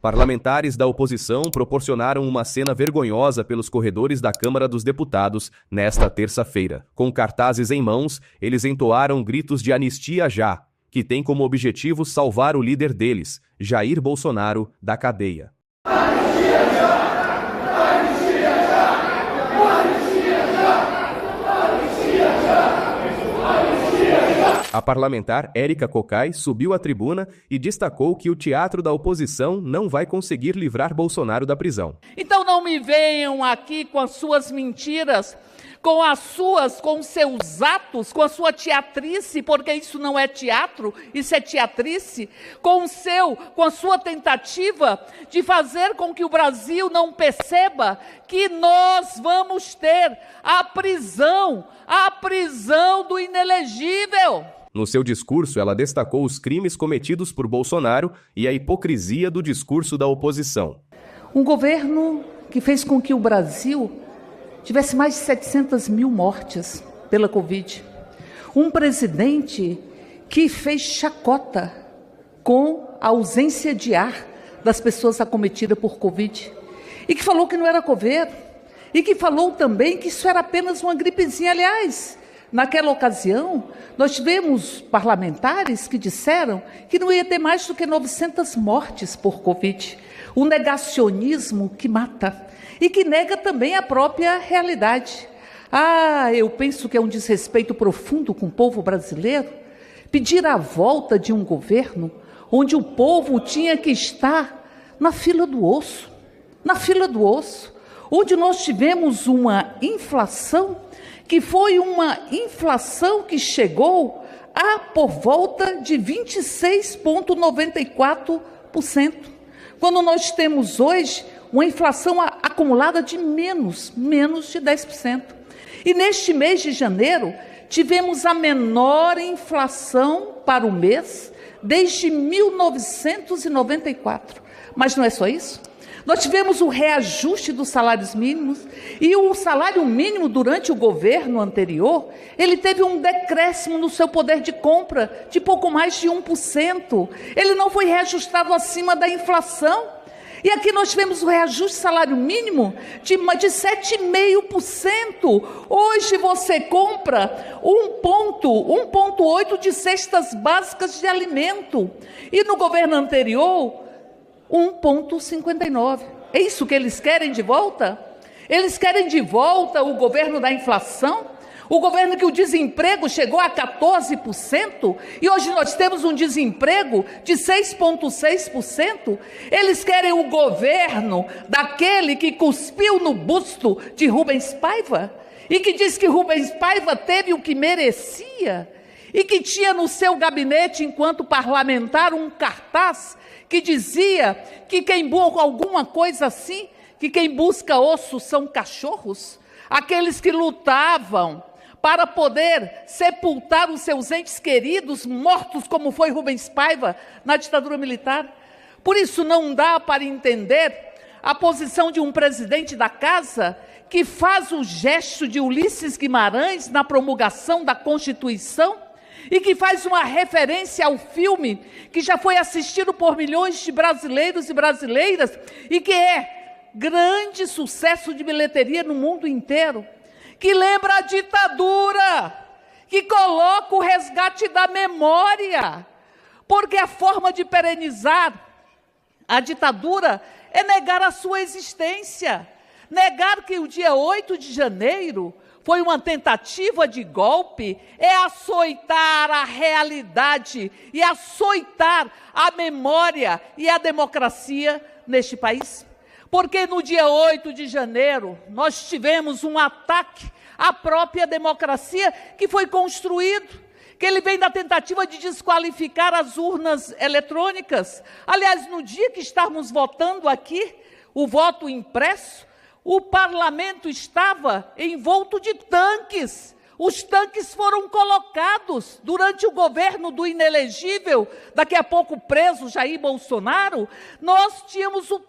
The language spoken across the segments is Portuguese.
Parlamentares da oposição proporcionaram uma cena vergonhosa pelos corredores da Câmara dos Deputados nesta terça-feira. Com cartazes em mãos, eles entoaram gritos de anistia já, que tem como objetivo salvar o líder deles, Jair Bolsonaro, da cadeia. Anistia já! Anistia já! Anistia já! Anistia já! Anistia já! A parlamentar Érica Cocai subiu à tribuna e destacou que o teatro da oposição não vai conseguir livrar Bolsonaro da prisão. Então não me venham aqui com as suas mentiras, com seus atos, com a sua teatrice, porque isso não é teatro, isso é teatrice, com a sua tentativa de fazer com que o Brasil não perceba que nós vamos ter a prisão do inelegível. No seu discurso, ela destacou os crimes cometidos por Bolsonaro e a hipocrisia do discurso da oposição. Um governo que fez com que o Brasil tivesse mais de 700 mil mortes pela Covid. Um presidente que fez chacota com a ausência de ar das pessoas acometidas por Covid. E que falou que não era Covid. E que falou também que isso era apenas uma gripezinha. Aliás, naquela ocasião, nós tivemos parlamentares que disseram que não ia ter mais do que 900 mortes por Covid. Um negacionismo que mata e que nega também a própria realidade. Eu penso que é um desrespeito profundo com o povo brasileiro pedir a volta de um governo onde o povo tinha que estar na fila do osso, onde nós tivemos uma inflação que foi uma inflação que chegou a por volta de 26,94%, quando nós temos hoje uma inflação acumulada de menos de 10%. E neste mês de janeiro, tivemos a menor inflação para o mês desde 1994. Mas não é só isso? Nós tivemos o reajuste dos salários mínimos e o salário mínimo durante o governo anterior, ele teve um decréscimo no seu poder de compra de pouco mais de 1%. Ele não foi reajustado acima da inflação. E aqui nós tivemos o reajuste do salário mínimo de 7,5%. Hoje você compra 1,8 de cestas básicas de alimento. E no governo anterior, 1,59. É isso que eles querem de volta? Eles querem de volta o governo da inflação? O governo que o desemprego chegou a 14% e hoje nós temos um desemprego de 6,6%. Eles querem o governo daquele que cuspiu no busto de Rubens Paiva e que diz que Rubens Paiva teve o que merecia e que tinha no seu gabinete, enquanto parlamentar, um cartaz que dizia que quem busca alguma coisa assim, que quem busca osso são cachorros, aqueles que lutavam para poder sepultar os seus entes queridos, mortos como foi Rubens Paiva na ditadura militar. Por isso não dá para entender a posição de um presidente da casa que faz o gesto de Ulisses Guimarães na promulgação da Constituição e que faz uma referência ao filme que já foi assistido por milhões de brasileiros e brasileiras e que é grande sucesso de bilheteria no mundo inteiro, que lembra a ditadura, que coloca o resgate da memória, porque a forma de perenizar a ditadura é negar a sua existência, negar que o dia 8 de janeiro foi uma tentativa de golpe, é açoitar a realidade e açoitar a memória e a democracia neste país. Porque no dia 8 de janeiro nós tivemos um ataque à própria democracia que foi construído, que ele vem da tentativa de desqualificar as urnas eletrônicas. Aliás, no dia que estávamos votando aqui, o voto impresso, o parlamento estava envolto de tanques. Os tanques foram colocados durante o governo do inelegível, daqui a pouco preso Jair Bolsonaro. Nós tínhamos os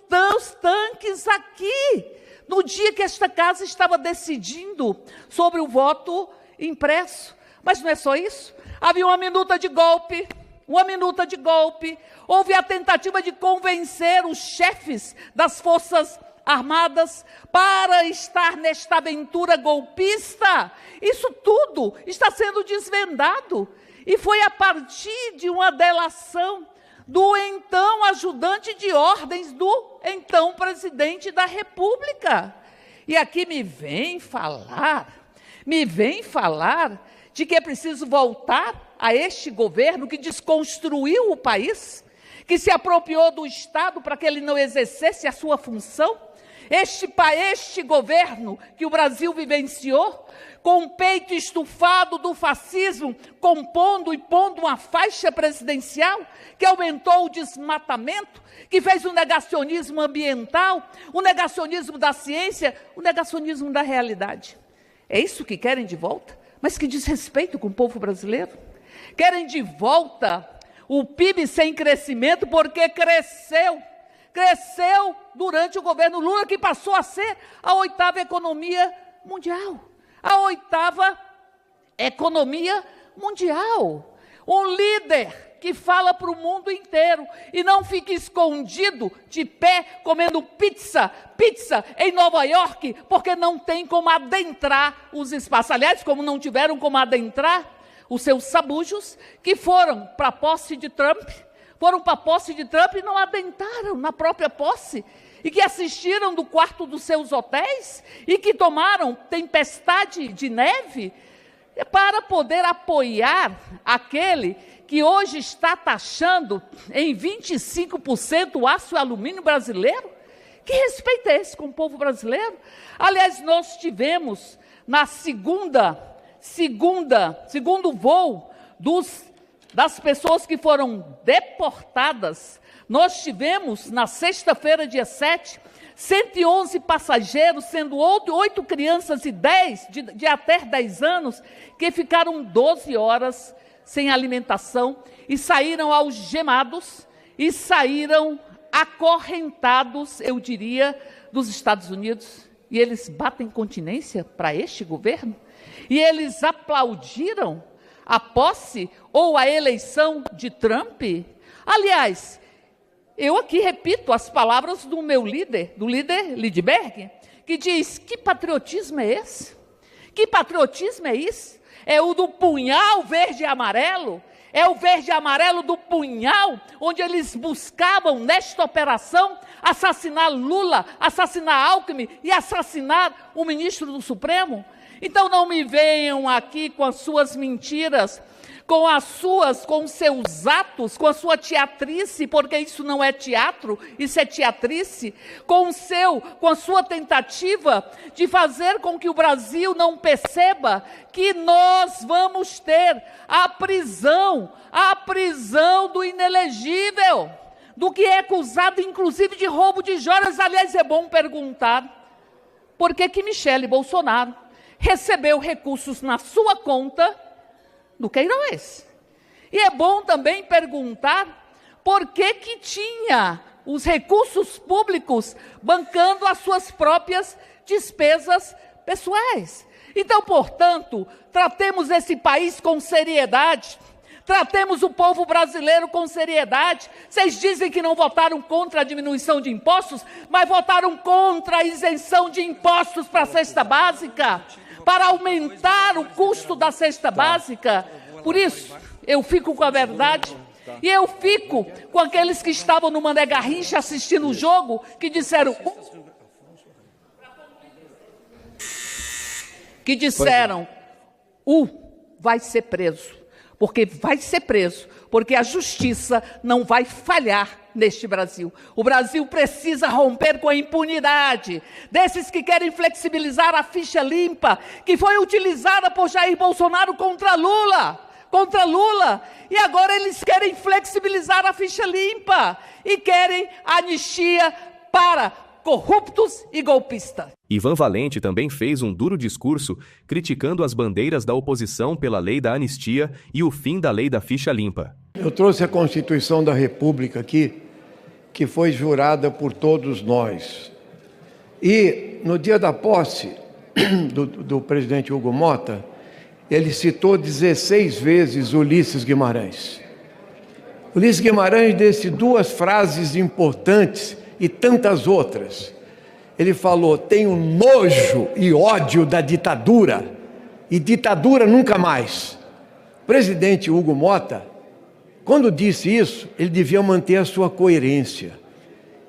tanques aqui, no dia que esta casa estava decidindo sobre o voto impresso. Mas não é só isso. Havia uma minuta de golpe, uma minuta de golpe, houve a tentativa de convencer os chefes das Forças Armadas para estar nesta aventura golpista. Isso tudo está sendo desvendado. E foi a partir de uma delação do então ajudante de ordens do então presidente da República. E aqui me vem falar de que é preciso voltar a este governo que desconstruiu o país, que se apropriou do Estado para que ele não exercesse a sua função. Este governo que o Brasil vivenciou, com o peito estufado do fascismo, compondo e pondo uma faixa presidencial, que aumentou o desmatamento, que fez o negacionismo ambiental, o negacionismo da ciência, o negacionismo da realidade. É isso que querem de volta? Mas que desrespeito com o povo brasileiro. Querem de volta o PIB sem crescimento, porque cresceu durante o governo Lula, que passou a ser a 8ª economia mundial. A 8ª economia mundial. Um líder que fala para o mundo inteiro e não fica escondido de pé comendo pizza em Nova York, porque não tem como adentrar os espaços. Aliás, como não tiveram como adentrar os seus sabujos, que foram para a posse de Trump, e não adentraram na própria posse, e que assistiram do quarto dos seus hotéis, e que tomaram tempestade de neve, para poder apoiar aquele que hoje está taxando em 25% o aço e alumínio brasileiro. Que respeito é esse com o povo brasileiro? Aliás, nós tivemos na segundo voo das pessoas que foram deportadas, nós tivemos na sexta-feira, dia 7, 111 passageiros, sendo 8 crianças e 10 de até 10 anos, que ficaram 12 horas sem alimentação e saíram algemados e saíram acorrentados, eu diria, dos Estados Unidos. E eles batem continência para este governo? E eles aplaudiram a posse ou a eleição de Trump? Aliás, eu aqui repito as palavras do meu líder, do líder Lindbergh, que diz: que patriotismo é esse? Que patriotismo é isso? É o do punhal verde e amarelo? É o verde e amarelo do punhal, onde eles buscavam, nesta operação, assassinar Lula, assassinar Alckmin e assassinar o ministro do Supremo? Então não me venham aqui com as suas mentiras, com os seus atos, com a sua teatrice, porque isso não é teatro, isso é teatrice, com a sua tentativa de fazer com que o Brasil não perceba que nós vamos ter a prisão do inelegível, do que é acusado, inclusive, de roubo de joias. Aliás, é bom perguntar por que Michele Bolsonaro recebeu recursos na sua conta do Queiroz. E é bom também perguntar por que tinha os recursos públicos bancando as suas próprias despesas pessoais. Então, portanto, tratemos esse país com seriedade, tratemos o povo brasileiro com seriedade. Vocês dizem que não votaram contra a diminuição de impostos, mas votaram contra a isenção de impostos para a cesta básica, para aumentar o custo da cesta básica. Por isso, eu fico com a verdade e eu fico com aqueles que estavam no Mané Garrincha assistindo o jogo, que disseram vai ser preso, porque a justiça não vai falhar neste Brasil. O Brasil precisa romper com a impunidade desses que querem flexibilizar a ficha limpa, que foi utilizada por Jair Bolsonaro contra Lula, e agora eles querem flexibilizar a ficha limpa e querem anistia para corruptos e golpistas. Ivan Valente também fez um duro discurso criticando as bandeiras da oposição pela lei da anistia e o fim da lei da ficha limpa. Eu trouxe a Constituição da República aqui, que foi jurada por todos nós. E no dia da posse do presidente Hugo Motta, ele citou 16 vezes Ulisses Guimarães. Ulisses Guimarães disse duas frases importantes e tantas outras. Ele falou: tenho nojo e ódio da ditadura, e ditadura nunca mais. O presidente Hugo Motta, quando disse isso, ele devia manter a sua coerência.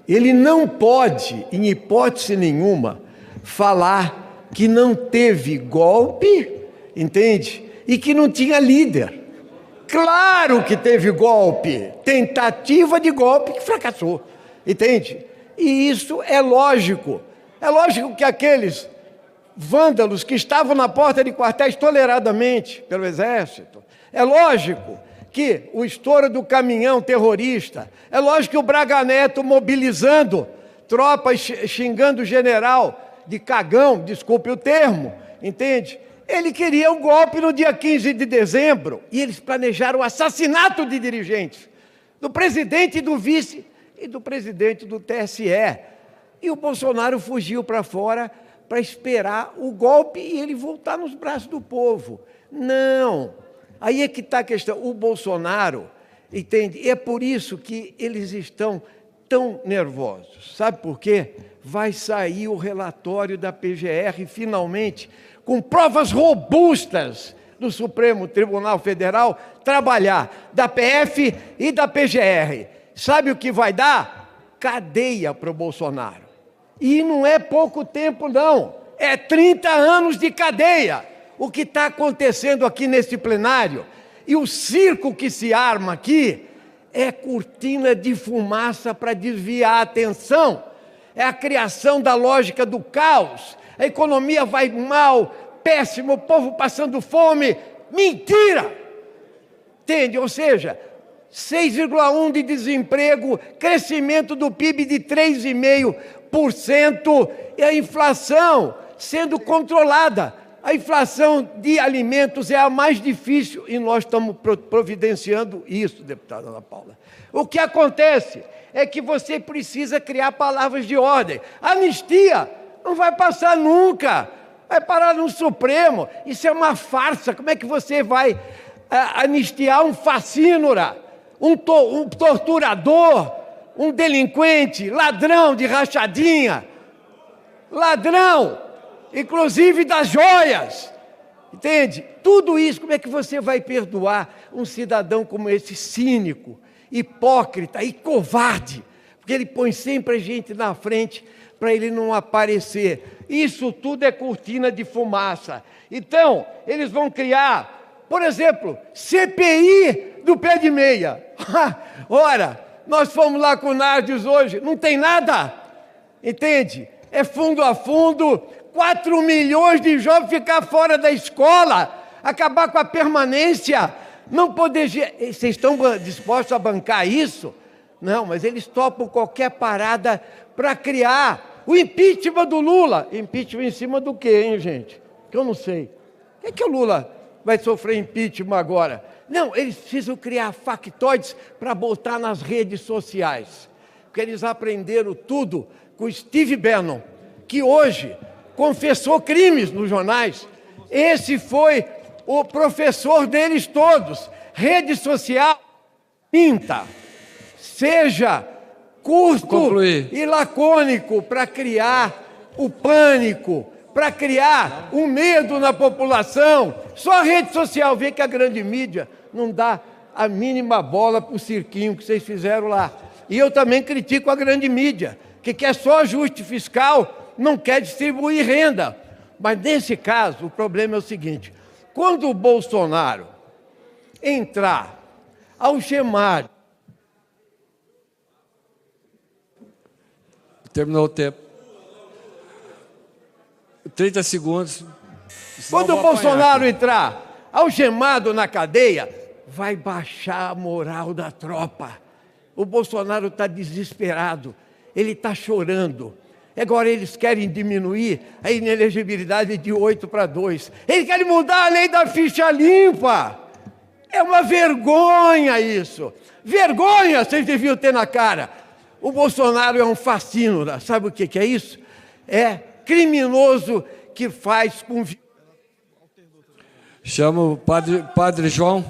Ele não pode, em hipótese nenhuma, falar que não teve golpe, entende? E que não tinha líder. Claro que teve golpe, tentativa de golpe que fracassou, entende? E isso é lógico. É lógico que aqueles vândalos que estavam na porta de quartéis toleradamente pelo Exército, é lógico que o estouro do caminhão terrorista, é lógico que o Braga Neto mobilizando tropas, xingando o general de cagão, desculpe o termo, entende? Ele queria um golpe no dia 15 de dezembro e eles planejaram o assassinato de dirigentes, do presidente e do vice e do presidente do TSE. E o Bolsonaro fugiu para fora para esperar o golpe e ele voltar nos braços do povo. Não, aí é que está a questão. O Bolsonaro, entende? E é por isso que eles estão tão nervosos. Sabe por quê? Vai sair o relatório da PGR finalmente, com provas robustas do Supremo Tribunal Federal, trabalhar da PF e da PGR. Sabe o que vai dar? Cadeia para o Bolsonaro. E não é pouco tempo, não. É 30 anos de cadeia. O que está acontecendo aqui nesse plenário e o circo que se arma aqui é cortina de fumaça para desviar a atenção. É a criação da lógica do caos. A economia vai mal, péssimo, o povo passando fome. Mentira! Entende? Ou seja, 6,1% de desemprego, crescimento do PIB de 3,5% e a inflação sendo controlada. A inflação de alimentos é a mais difícil e nós estamos providenciando isso, deputada Ana Paula. O que acontece é que você precisa criar palavras de ordem. Anistia não vai passar nunca, vai parar no Supremo. Isso é uma farsa. Como é que você vai anistiar um facínora, um torturador, um delinquente, ladrão de rachadinha, ladrão, inclusive das joias, entende? Tudo isso, como é que você vai perdoar um cidadão como esse, cínico, hipócrita e covarde? Porque ele põe sempre a gente na frente para ele não aparecer. Isso tudo é cortina de fumaça. Então, eles vão criar, por exemplo, CPI do pé de meia. Ora, nós fomos lá com o Nardes hoje, não tem nada, entende? É fundo a fundo, 4 milhões de jovens ficar fora da escola, acabar com a permanência, não poder... Vocês estão dispostos a bancar isso? Não, mas eles topam qualquer parada para criar o impeachment do Lula. Impeachment em cima do quê, hein, gente? Que eu não sei. O que é que o Lula vai sofrer impeachment agora? Não, eles precisam criar factoides para botar nas redes sociais. Porque eles aprenderam tudo com Steve Bannon, que hoje confessou crimes nos jornais. Esse foi o professor deles todos. Rede social, pinta. Seja curto e lacônico para criar o pânico, para criar o medo na população. Só a rede social vê que a grande mídia não dá a mínima bola para o cirquinho que vocês fizeram lá. E eu também critico a grande mídia, que quer só ajuste fiscal, não quer distribuir renda. Mas nesse caso, o problema é o seguinte: quando o Bolsonaro entrar, algemar... Terminou o tempo. 30 segundos. Quando o Bolsonaro entrar algemado na cadeia, vai baixar a moral da tropa. O Bolsonaro está desesperado, ele está chorando. Agora eles querem diminuir a inelegibilidade de 8 para 2. Eles querem mudar a lei da ficha limpa. É uma vergonha isso. Vergonha vocês deviam ter na cara. O Bolsonaro é um fascínora. Sabe o que é isso? É criminoso que faz com... Chama o padre João.